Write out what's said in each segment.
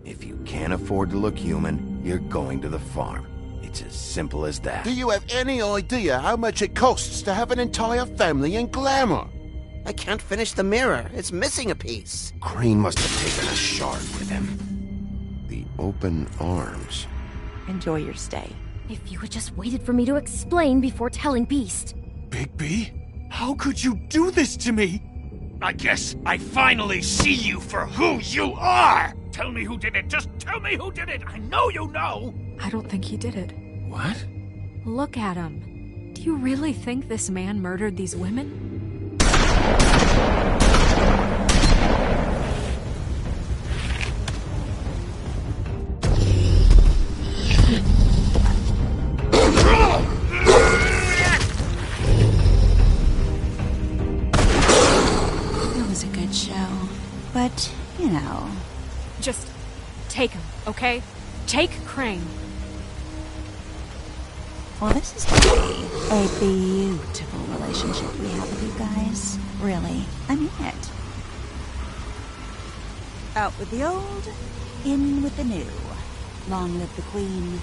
If you can't afford to look human, you're going to the farm. It's as simple as that. Do you have any idea how much it costs to have an entire family in Glamour? I can't finish the mirror. It's missing a piece. Crane must have taken a shard with him. The open arms. Enjoy your stay. If you had just waited for me to explain before telling Beast. Bigby? How could you do this to me? I guess I finally see you for who you are! Tell me who did it! Just tell me who did it! I know you know! I don't think he did it. What? Look at him. Do you really think this man murdered these women? It was a good show, but, you know... Just take him, okay? Take Crane. Well, this is going to be a beautiful relationship we have with you guys. Really, I mean it. Out with the old, in with the new. Long live the Queen.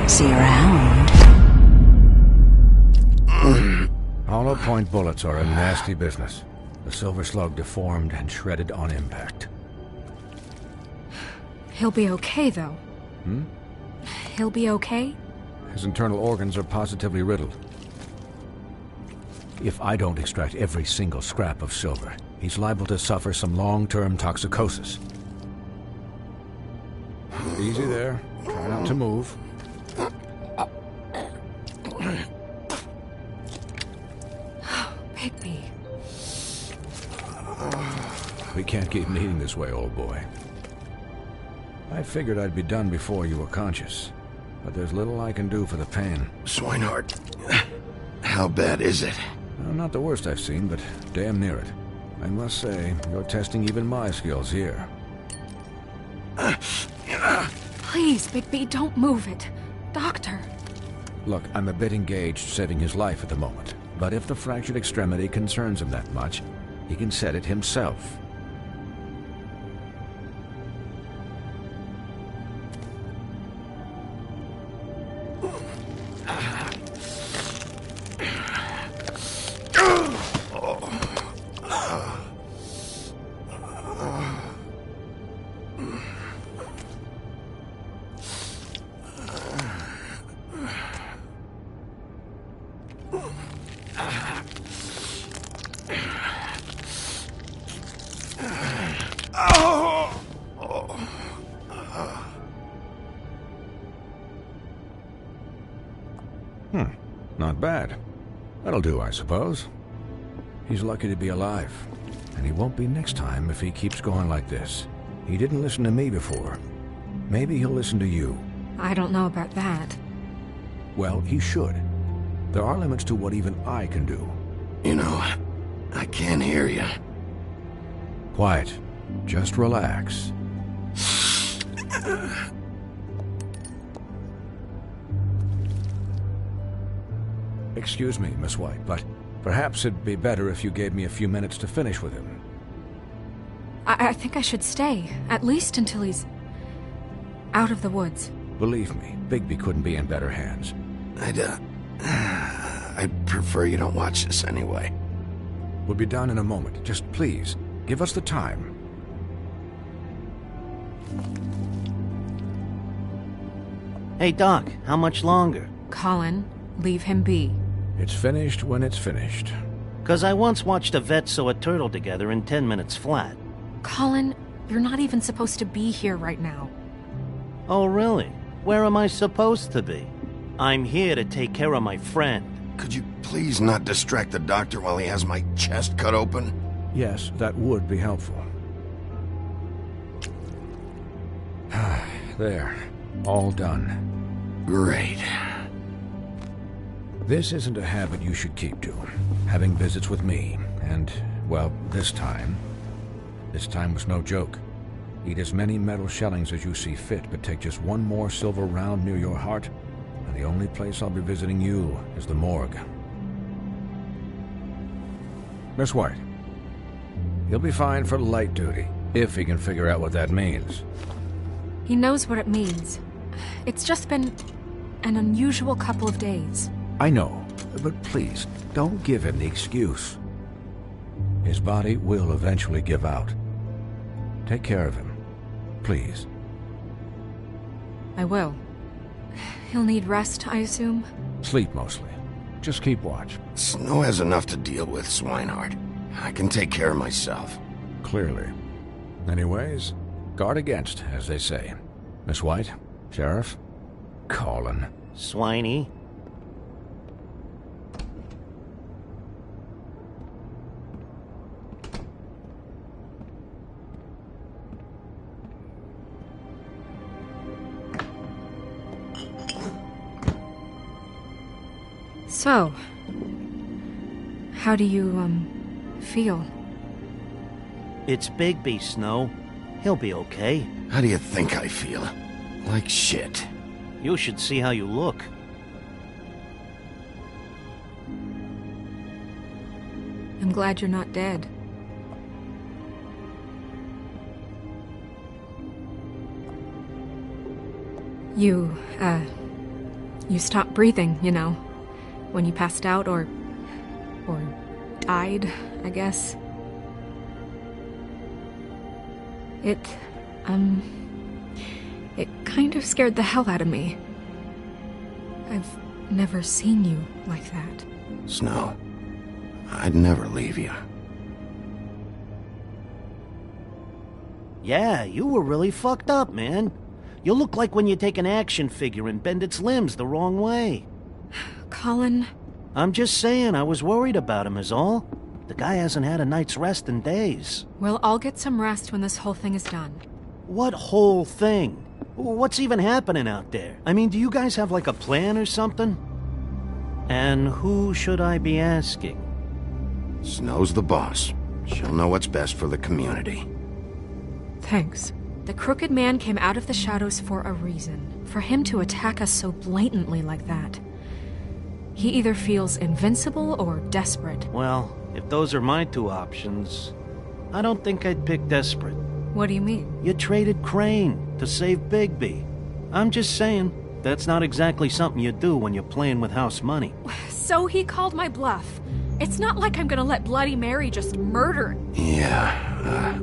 See you around. Hollow point bullets are a nasty business. The Silver Slug deformed and shredded on impact. He'll be okay, though. He'll be okay? His internal organs are positively riddled. If I don't extract every single scrap of silver, he's liable to suffer some long-term toxicosis. Easy there. Try not to move. Bigby. We can't keep bleeding this way, old boy. I figured I'd be done before you were conscious, but there's little I can do for the pain. Swinehart, how bad is it? Well, not the worst I've seen, but damn near it. I must say, you're testing even my skills here. Please, Bigby, don't move it. Doctor. Look, I'm a bit engaged saving his life at the moment, but if the fractured extremity concerns him that much, he can set it himself. Not bad. That'll do, I suppose. He's lucky to be alive, and he won't be next time if he keeps going like this. He didn't listen to me before. Maybe he'll listen to you. I don't know about that. Well, he should. There are limits to what even I can do. You know, I can't hear you. Quiet. Just relax. Excuse me, Miss White, but perhaps it'd be better if you gave me a few minutes to finish with him. I think I should stay, at least until he's out of the woods. Believe me, Bigby couldn't be in better hands. I'd prefer you don't watch this anyway. We'll be done in a moment. Just please, give us the time. Hey, Doc, how much longer? Colin, leave him be. It's finished when it's finished. 'Cause I once watched a vet sew a turtle together in 10 minutes flat. Colin, you're not even supposed to be here right now. Oh, really? Where am I supposed to be? I'm here to take care of my friend. Could you please not distract the doctor while he has my chest cut open? Yes, that would be helpful. There. All done. Great. This isn't a habit you should keep to. Having visits with me, and, well, this time was no joke. Eat as many metal shellings as you see fit, but take just one more silver round near your heart, and the only place I'll be visiting you is the morgue. Miss White, he'll be fine for light duty, if he can figure out what that means. He knows what it means. It's just been an unusual couple of days. I know, but please, don't give him the excuse. His body will eventually give out. Take care of him, please. I will. He'll need rest, I assume? Sleep mostly. Just keep watch. Snow has enough to deal with, Swinehart. I can take care of myself. Clearly. Anyways, guard against, as they say. Miss White, Sheriff, Colin. Swiney. So, how do you, feel? It's Bigby, Snow. He'll be okay. How do you think I feel? Like shit. You should see how you look. I'm glad you're not dead. You stopped breathing, you know, when you passed out or died, I guess. It kind of scared the hell out of me. I've never seen you like that. Snow, I'd never leave you. Yeah, you were really fucked up, man. You look like when you take an action figure and bend its limbs the wrong way. Colin... I'm just saying, I was worried about him is all. The guy hasn't had a night's rest in days. We'll all get some rest when this whole thing is done. What whole thing? What's even happening out there? I mean, do you guys have like a plan or something? And who should I be asking? Snow's the boss. She'll know what's best for the community. Thanks. The Crooked Man came out of the shadows for a reason. For him to attack us so blatantly like that. He either feels invincible or desperate. Well, if those are my two options, I don't think I'd pick desperate. What do you mean? You traded Crane to save Bigby. I'm just saying, that's not exactly something you do when you're playing with house money. So he called my bluff. It's not like I'm gonna let Bloody Mary just murder... Yeah,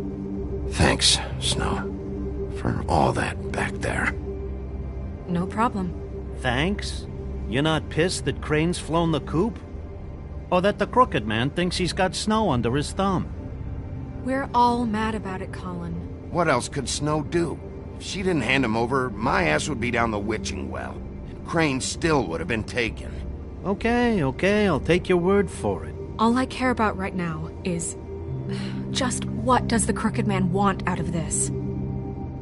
thanks, Snow, for all that back there. No problem. Thanks? You're not pissed that Crane's flown the coop? Or that the Crooked Man thinks he's got Snow under his thumb? We're all mad about it, Colin. What else could Snow do? If she didn't hand him over, my ass would be down the witching well. And Crane still would have been taken. Okay, I'll take your word for it. All I care about right now is... just what does the Crooked Man want out of this?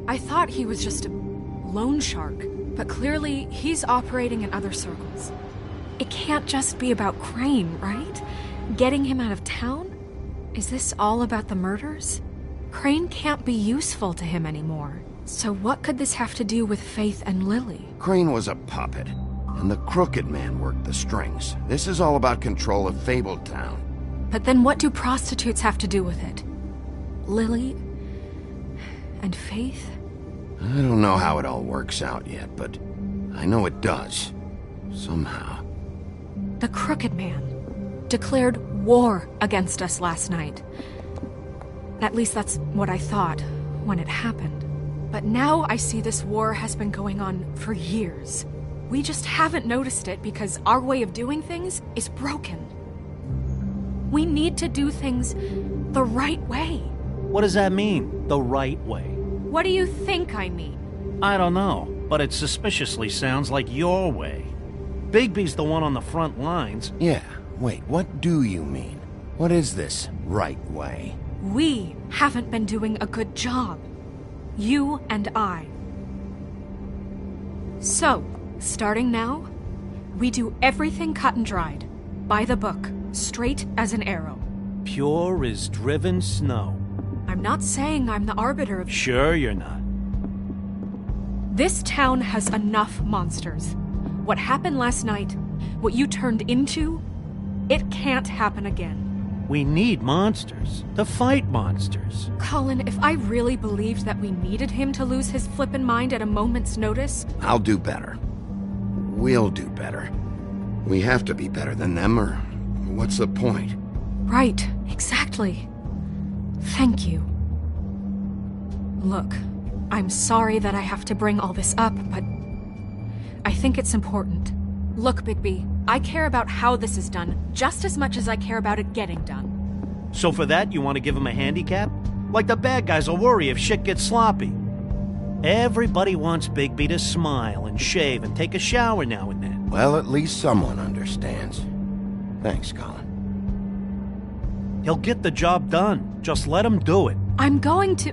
I thought he was just a loan shark, but clearly he's operating in other circles. It can't just be about Crane, right? Getting him out of town? Is this all about the murders? Crane can't be useful to him anymore. So what could this have to do with Faith and Lily? Crane was a puppet, and the Crooked Man worked the strings. This is all about control of Fabletown. But then what do prostitutes have to do with it? Lily? And Faith? I don't know how it all works out yet, but I know it does. Somehow. The Crooked Man declared war against us last night. At least that's what I thought when it happened. But now I see this war has been going on for years. We just haven't noticed it because our way of doing things is broken. We need to do things the right way. What does that mean, the right way? What do you think I mean? I don't know, but it suspiciously sounds like your way. Bigby's the one on the front lines. Yeah, wait, what do you mean? What is this right way? We haven't been doing a good job. You and I. So, starting now, we do everything cut and dried. By the book, straight as an arrow. Pure as driven snow. I'm not saying I'm the arbiter of... Sure you're not. This town has enough monsters. What happened last night, what you turned into, it can't happen again. We need monsters. To fight monsters. Colin, if I really believed that we needed him to lose his flippin' mind at a moment's notice... I'll do better. We'll do better. We have to be better than them, or what's the point? Right, exactly. Thank you. Look, I'm sorry that I have to bring all this up, but I think it's important. Look, Bigby, I care about how this is done just as much as I care about it getting done. So for that, you want to give him a handicap? Like the bad guys will worry if shit gets sloppy. Everybody wants Bigby to smile and shave and take a shower now and then. Well, at least someone understands. Thanks, Colin. He'll get the job done. Just let him do it. I'm going to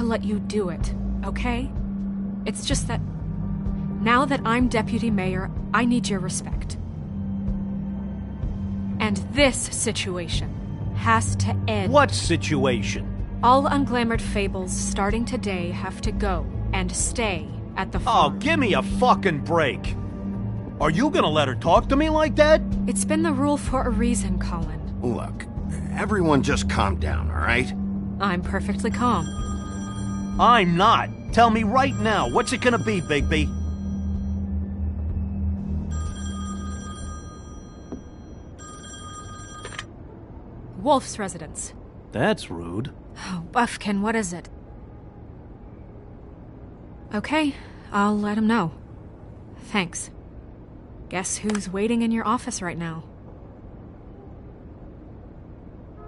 let you do it, okay? It's just that now that I'm deputy mayor, I need your respect. And this situation has to end. What situation? All unglamored fables starting today have to go and stay at the Oh, farm. give me a fucking break. Are you gonna let her talk to me like that? It's been the rule for a reason, Colin. Look, everyone just calm down, all right? I'm perfectly calm. I'm not. Tell me right now, what's it gonna be, Bigby? Wolf's residence. That's rude. Oh, Buffkin, what is it? Okay, I'll let him know. Thanks. Guess who's waiting in your office right now?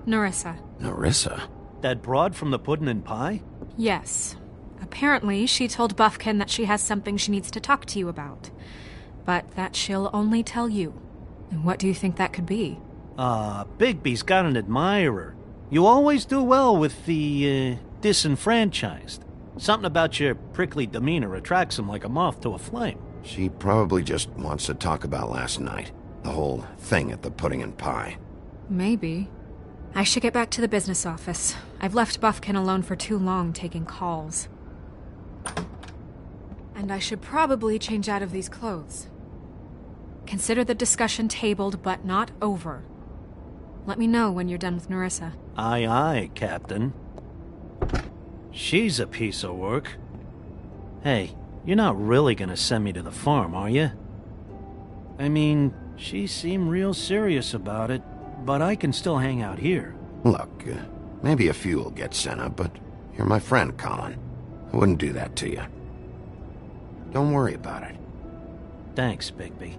Nerissa. Nerissa? That broad from the Puddin' and Pie? Yes. Apparently, she told Buffkin that she has something she needs to talk to you about. But that she'll only tell you. And what do you think that could be? Bigby's got an admirer. You always do well with the, disenfranchised. Something about your prickly demeanor attracts him like a moth to a flame. She probably just wants to talk about last night. The whole thing at the Pudding and Pie. Maybe. I should get back to the business office. I've left Buffkin alone for too long taking calls. And I should probably change out of these clothes. Consider the discussion tabled but not over. Let me know when you're done with Nerissa. Aye, aye, Captain. She's a piece of work. Hey, you're not really gonna send me to the farm, are you? I mean, she seemed real serious about it, but I can still hang out here. Look, maybe a few will get sent up, but you're my friend, Colin. I wouldn't do that to you. Don't worry about it. Thanks, Bigby.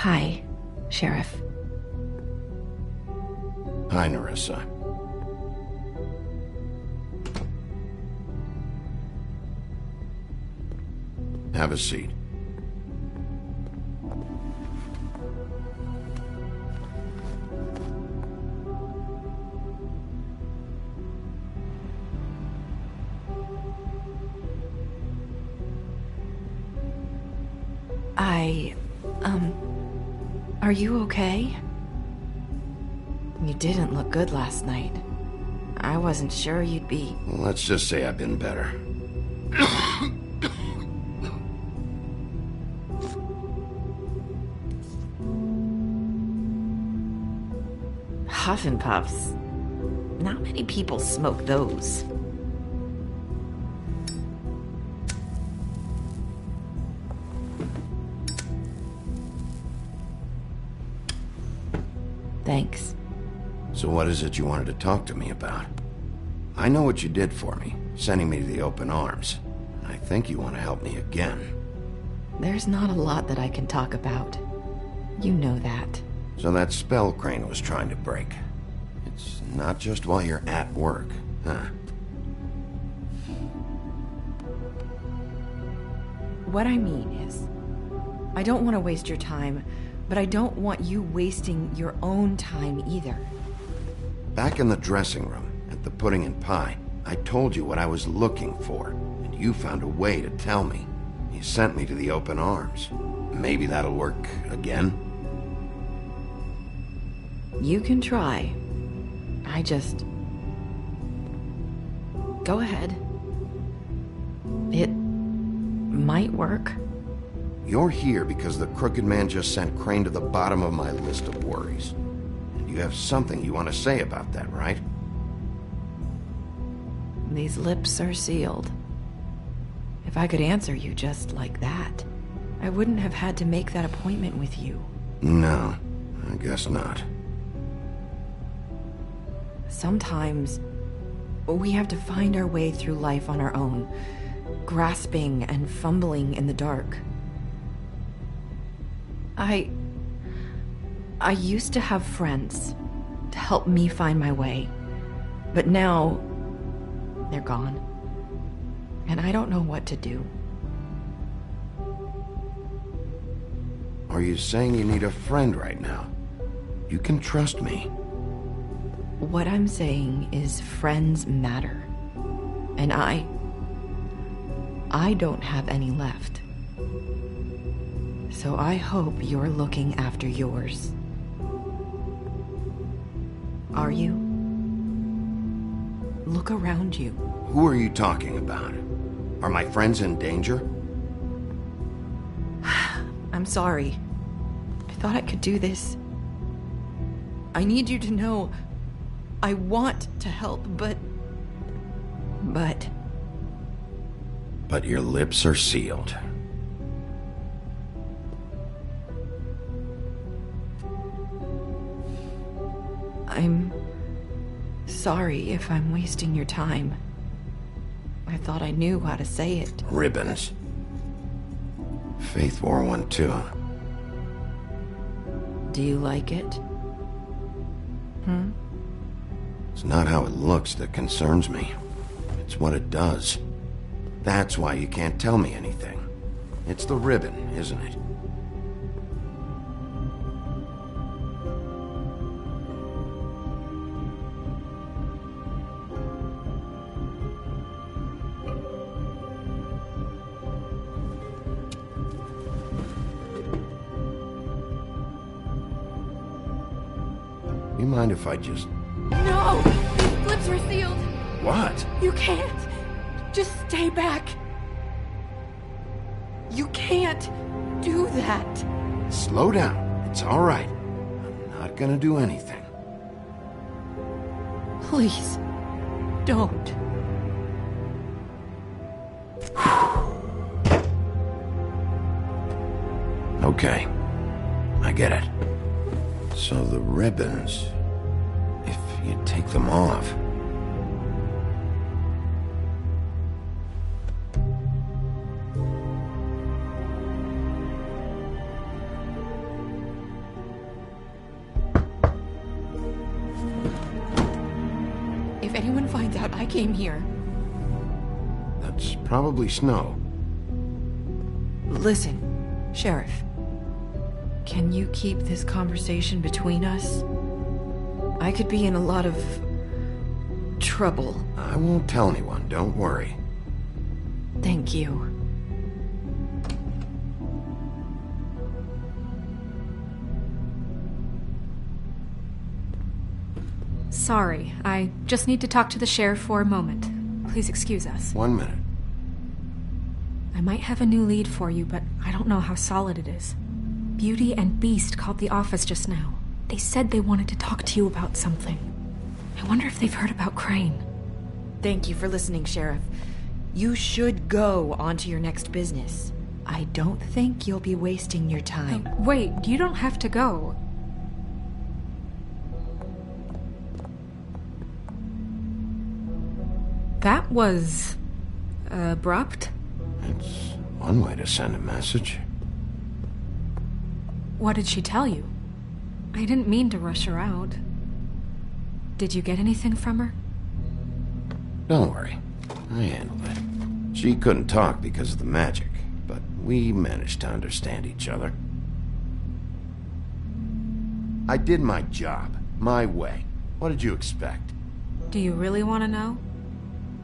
Hi, Sheriff. Hi, Nerissa. Have a seat. Are you okay? You didn't look good last night. I wasn't sure you'd be... Let's just say I've been better. Huff and Puffs. Not many people smoke those. Thanks. So what is it you wanted to talk to me about? I know what you did for me, sending me to the open arms. I think you want to help me again. There's not a lot that I can talk about. You know that. So that spell Crane was trying to break. It's not just while you're at work, huh? What I mean is, I don't want to waste your time, but I don't want you wasting your own time either. Back in the dressing room, at the Pudding and Pie, I told you what I was looking for, and you found a way to tell me. You sent me to the open arms. Maybe that'll work again? You can try. I just... Go ahead. It might work. You're here because the Crooked Man just sent Crane to the bottom of my list of worries. And you have something you want to say about that, right? These lips are sealed. If I could answer you just like that, I wouldn't have had to make that appointment with you. No, I guess not. Sometimes, we have to find our way through life on our own, grasping and fumbling in the dark. I used to have friends to help me find my way, but now they're gone, and I don't know what to do. Are you saying you need a friend right now? You can trust me. What I'm saying is friends matter, and I don't have any left. So I hope you're looking after yours. Are you? Look around you. Who are you talking about? Are my friends in danger? I'm sorry. I thought I could do this. I need you to know I want to help, but your lips are sealed. I'm sorry if I'm wasting your time. I thought I knew how to say it. Ribbons. Faith 412. Do you like it? It's not how it looks that concerns me. It's what it does. That's why you can't tell me anything. It's the ribbon, isn't it? You mind if I just... No! These lips are sealed! What? You can't! Just stay back! You can't do that! Slow down. It's all right. I'm not gonna do anything. Please, don't. Okay. I get it. So the ribbons... if you take them off... thought I came here. That's probably Snow. Listen, Sheriff. Can you keep this conversation between us? I could be in a lot of trouble. I won't tell anyone, don't worry. Thank you. Sorry, I just need to talk to the sheriff for a moment. Please excuse us. 1 minute. I might have a new lead for you, but I don't know how solid it is. Beauty and Beast called the office just now. They said they wanted to talk to you about something. I wonder if they've heard about Crane. Thank you for listening, Sheriff. You should go on to your next business. I don't think you'll be wasting your time. Wait, you don't have to go. That was abrupt. It's one way to send a message. What did she tell you? I didn't mean to rush her out. Did you get anything from her? Don't worry. I handled it. She couldn't talk because of the magic, but we managed to understand each other. I did my job, my way. What did you expect? Do you really want to know?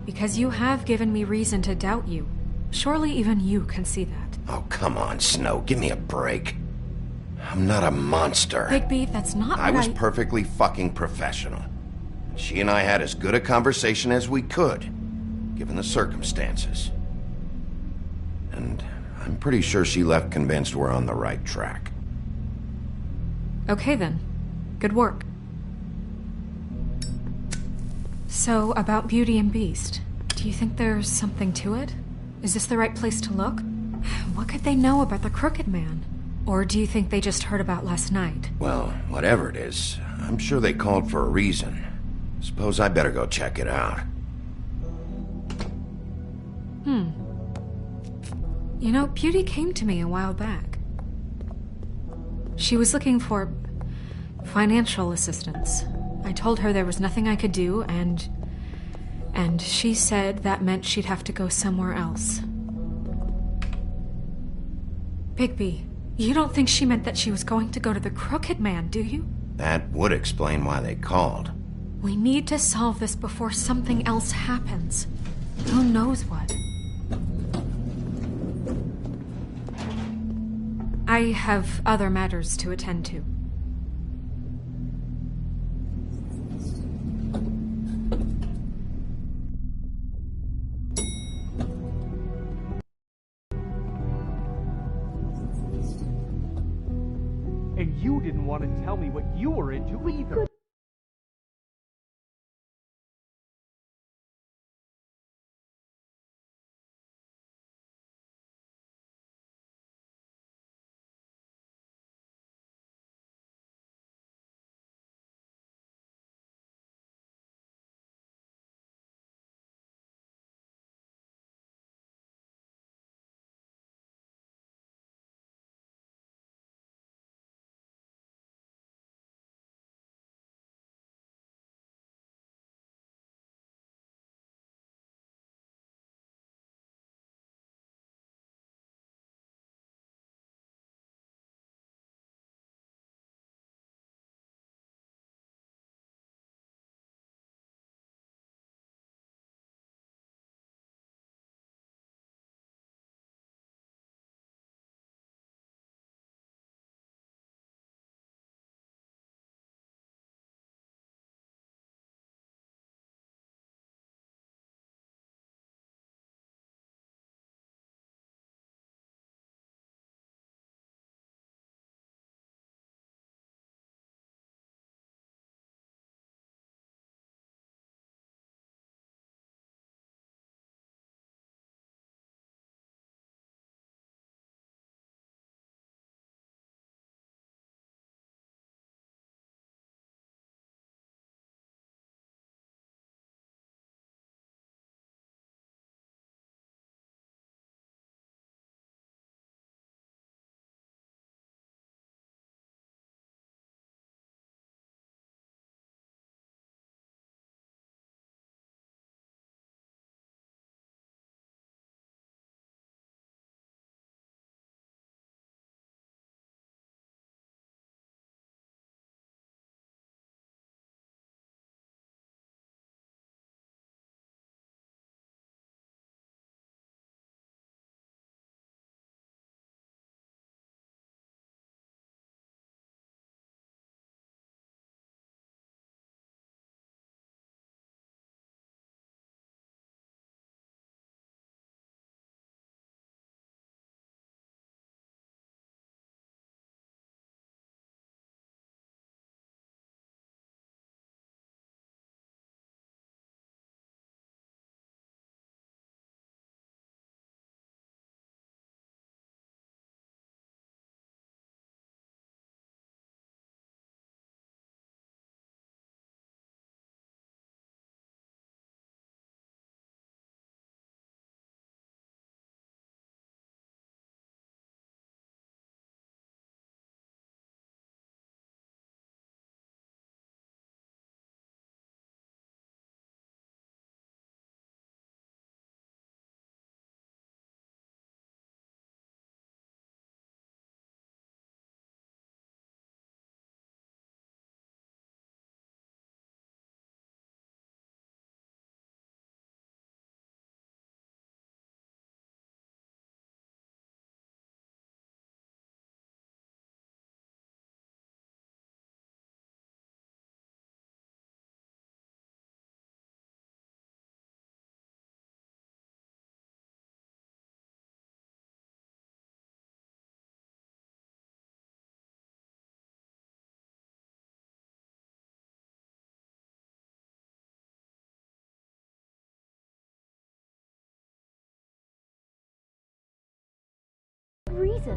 Because you have given me reason to doubt you. Surely even you can see that. Oh, come on, Snow. Give me a break. I'm not a monster. Bigby, that's not I what was perfectly fucking professional. She and I had as good a conversation as we could, given the circumstances. And I'm pretty sure she left convinced we're on the right track. Okay then. Good work. So, about Beauty and Beast, do you think there's something to it? Is this the right place to look? What could they know about the Crooked Man? Or do you think they just heard about last night? Well, whatever it is, I'm sure they called for a reason. Suppose I better go check it out. You know, Beauty came to me a while back. She was looking for financial assistance. I told her there was nothing I could do, and she said that meant she'd have to go somewhere else. Bigby, you don't think she meant that she was going to go to the Crooked Man, do you? That would explain why they called. We need to solve this before something else happens. Who knows what? I have other matters to attend to. And you didn't want to tell me what you were into either.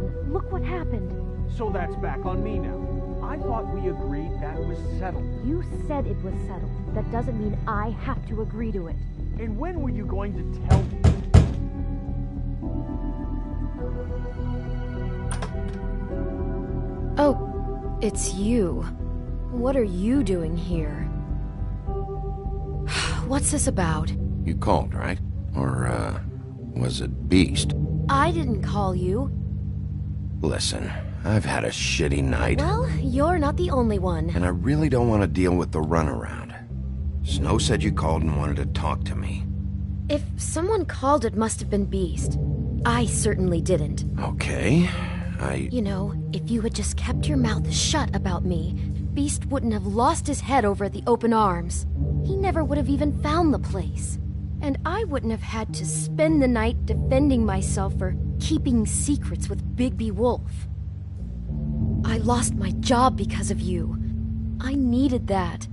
man. Look what happened. So that's back on me now. I thought we agreed that was settled. You said it was settled. That doesn't mean I have to agree to it. And when were you going to tell me? Oh, it's you. What are you doing here? What's this about? You called, right? Or, was it Beast? I didn't call you. Listen, I've had a shitty night. Well, you're not the only one. And I really don't want to deal with the runaround. Snow said you called and wanted to talk to me. If someone called, it must have been Beast. I certainly didn't. Okay, You know, if you had just kept your mouth shut about me, Beast wouldn't have lost his head over at the Open Arms. He never would have even found the place. And I wouldn't have had to spend the night defending myself for keeping secrets with Bigby Wolf. I lost my job because of you. I needed that.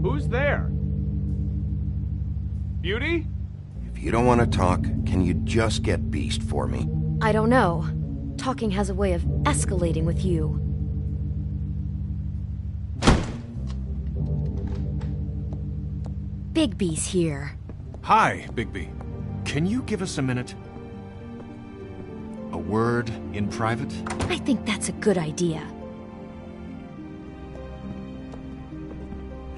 Who's there? Beauty? If you don't want to talk, can you just get Beast for me? I don't know. Talking has a way of escalating with you. Bigby's here. Hi, Bigby. Can you give us a minute? A word in private? I think that's a good idea.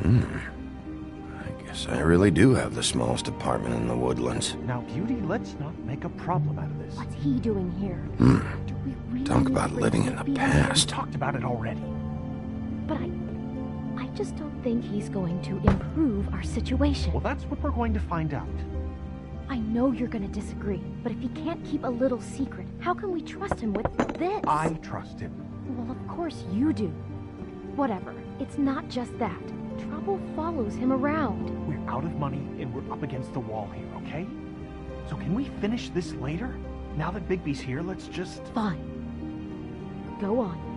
I guess I really do have the smallest apartment in the Woodlands. Now, Beauty, let's not make a problem out of this. What's he doing here? Do we really Talk need about to living bring in the Bigby past. We talked about it already. But I just don't think he's going to improve our situation. Well, that's what we're going to find out. I know you're going to disagree, but if he can't keep a little secret, how can we trust him with this? I trust him. Well, of course you do. Whatever. It's not just that. Trouble follows him around. We're out of money and we're up against the wall here, okay? So can we finish this later? Now that Bigby's here, let's just... Fine. Go on.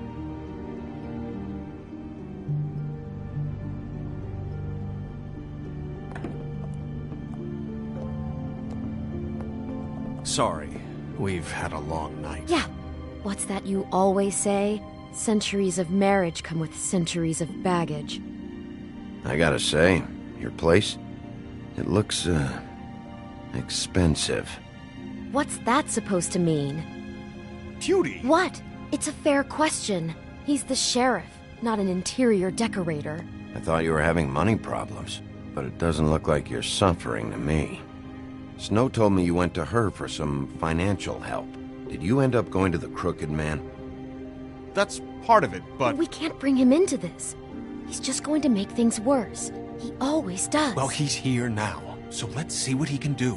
Sorry, we've had a long night. Yeah. What's that you always say? Centuries of marriage come with centuries of baggage. I gotta say, your place, it looks, expensive. What's that supposed to mean? Beauty! What? It's a fair question. He's the sheriff, not an interior decorator. I thought you were having money problems, but it doesn't look like you're suffering to me. Snow told me you went to her for some financial help. Did you end up going to the Crooked Man? That's part of it, but... We can't bring him into this. He's just going to make things worse. He always does. Well, he's here now, so let's see what he can do.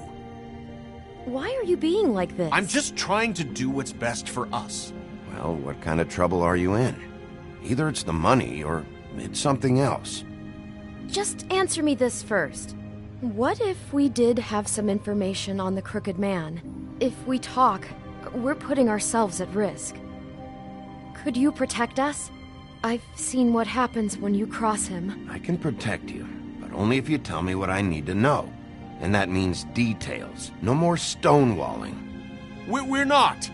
Why are you being like this? I'm just trying to do what's best for us. Well, what kind of trouble are you in? Either it's the money, or it's something else. Just answer me this first. What if we did have some information on the Crooked Man? If we talk, we're putting ourselves at risk. Could you protect us? I've seen what happens when you cross him. I can protect you, but only if you tell me what I need to know. And that means details. No more stonewalling. We're not!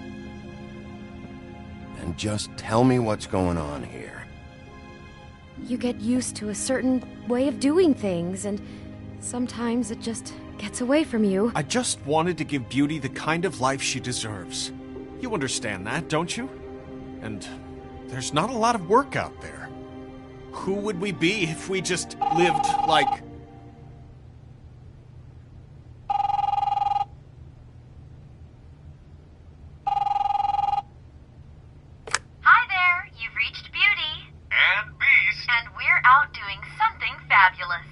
Then just tell me what's going on here. You get used to a certain way of doing things, and sometimes it just gets away from you. I just wanted to give Beauty the kind of life she deserves. You understand that, don't you? And there's not a lot of work out there. Who would we be if we just lived like... Hi there, you've reached Beauty. And Beast. And we're out doing something fabulous.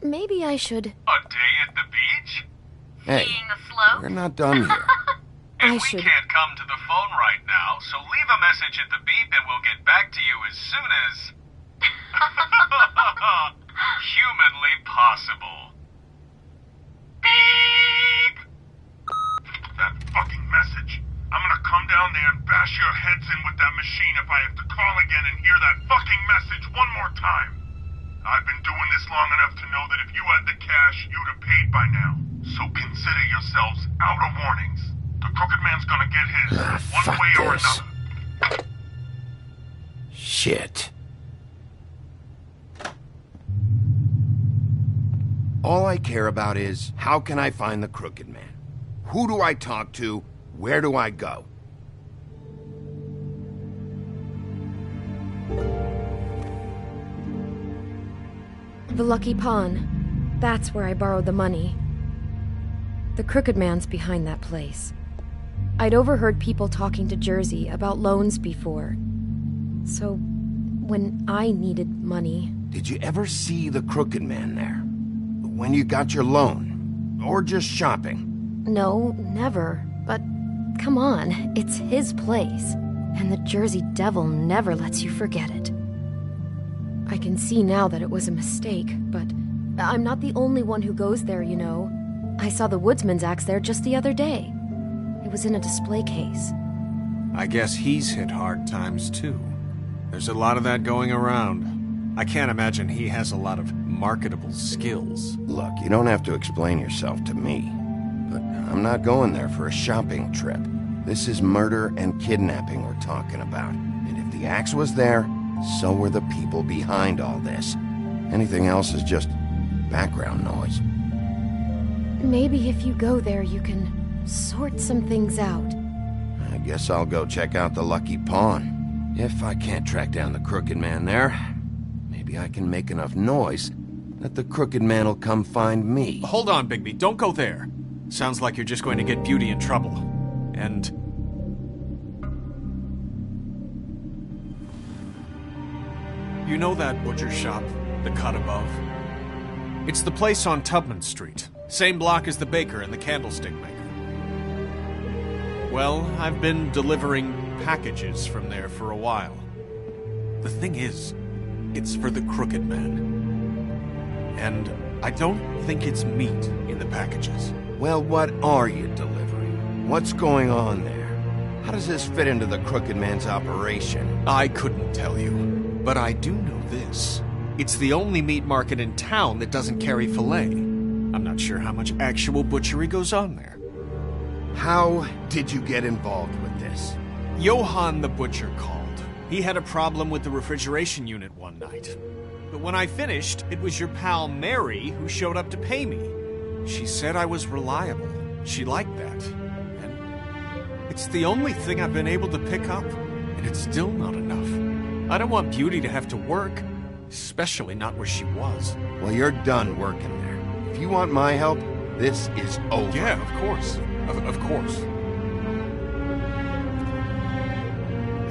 Maybe I should... A day at the beach? Hey, Seeing the slope? we're not done here. I We should... can't come to the phone right now, so leave a message at the beep and we'll get back to you as soon as... humanly possible. Beep! That fucking message. I'm gonna come down there and bash your heads in with that machine if I have to call again and hear that fucking message one more time. I've been doing this long enough to know that if you had the cash, you'd have paid by now. So consider yourselves out of warnings. The Crooked Man's gonna get his, one fuck way or this. another. Shit. All I care about is, how can I find the Crooked Man? Who do I talk to? Where do I go? The Lucky Pawn. That's where I borrowed the money. The Crooked Man's behind that place. I'd overheard people talking to Jersey about loans before. So, when I needed money... Did you ever see the Crooked Man there? When you got your loan? Or just shopping? No, never. But, come on, it's his place. And the Jersey Devil never lets you forget it. I can see now that it was a mistake, but I'm not the only one who goes there, you know. I saw the Woodsman's axe there just the other day. It was in a display case. I guess he's hit hard times, too. There's a lot of that going around. I can't imagine he has a lot of marketable skills. Look, you don't have to explain yourself to me. But I'm not going there for a shopping trip. This is murder and kidnapping we're talking about. And if the axe was there, so were the people behind all this. Anything else is just background noise. Maybe if you go there, you can sort some things out. I guess I'll go check out the Lucky Pawn. If I can't track down the Crooked Man there, maybe I can make enough noise that the Crooked Man will come find me. Hold on, Bigby. Don't go there. Sounds like you're just going to get Beauty in trouble. And... you know that butcher shop, the cut above? It's the place on Tubman Street. Same block as the baker and the candlestick maker. Well, I've been delivering packages from there for a while. The thing is, it's for the Crooked Man. And I don't think it's meat in the packages. Well, what are you delivering? What's going on there? How does this fit into the Crooked Man's operation? I couldn't tell you, but I do know this. It's the only meat market in town that doesn't carry filet. I'm not sure how much actual butchery goes on there. How did you get involved with this? Johann the butcher called. He had a problem with the refrigeration unit one night. But when I finished, it was your pal Mary who showed up to pay me. She said I was reliable. She liked that. And it's the only thing I've been able to pick up, and it's still not enough. I don't want Beauty to have to work, especially not where she was. Well, you're done working there. If you want my help, this is over. Yeah, of course. Of course.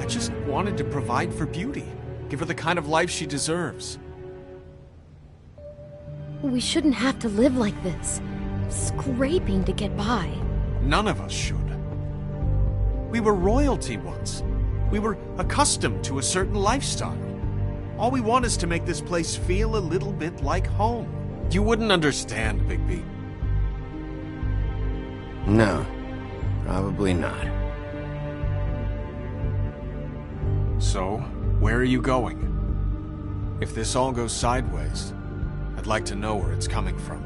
I just wanted to provide for Beauty. Give her the kind of life she deserves. We shouldn't have to live like this, scraping to get by. None of us should. We were royalty once. We were accustomed to a certain lifestyle. All we want is to make this place feel a little bit like home. You wouldn't understand, Bigby. No, probably not. So, where are you going? If this all goes sideways, I'd like to know where it's coming from.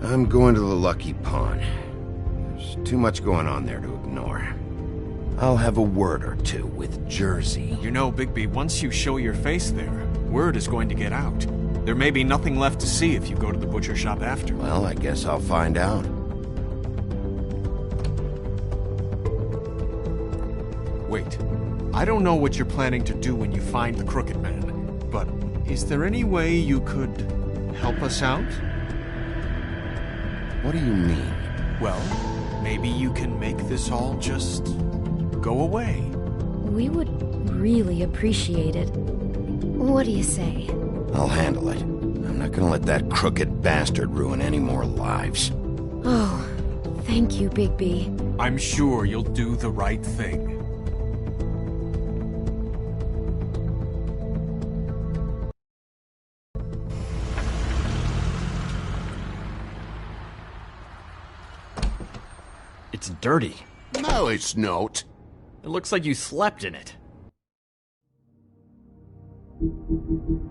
I'm going to the Lucky Pawn. There's too much going on there to ignore. I'll have a word or two with Jersey. You know, Bigby, once you show your face there, word is going to get out. There may be nothing left to see if you go to the butcher shop after. Well, I guess I'll find out. Wait, I don't know what you're planning to do when you find the Crooked Man, but is there any way you could help us out? What do you mean? Well, maybe you can make this all just go away. We would really appreciate it. What do you say? I'll handle it. I'm not gonna let that crooked bastard ruin any more lives. Oh, thank you, Bigby. I'm sure you'll do the right thing. It's dirty. No, it's not. It looks like you slept in it. you.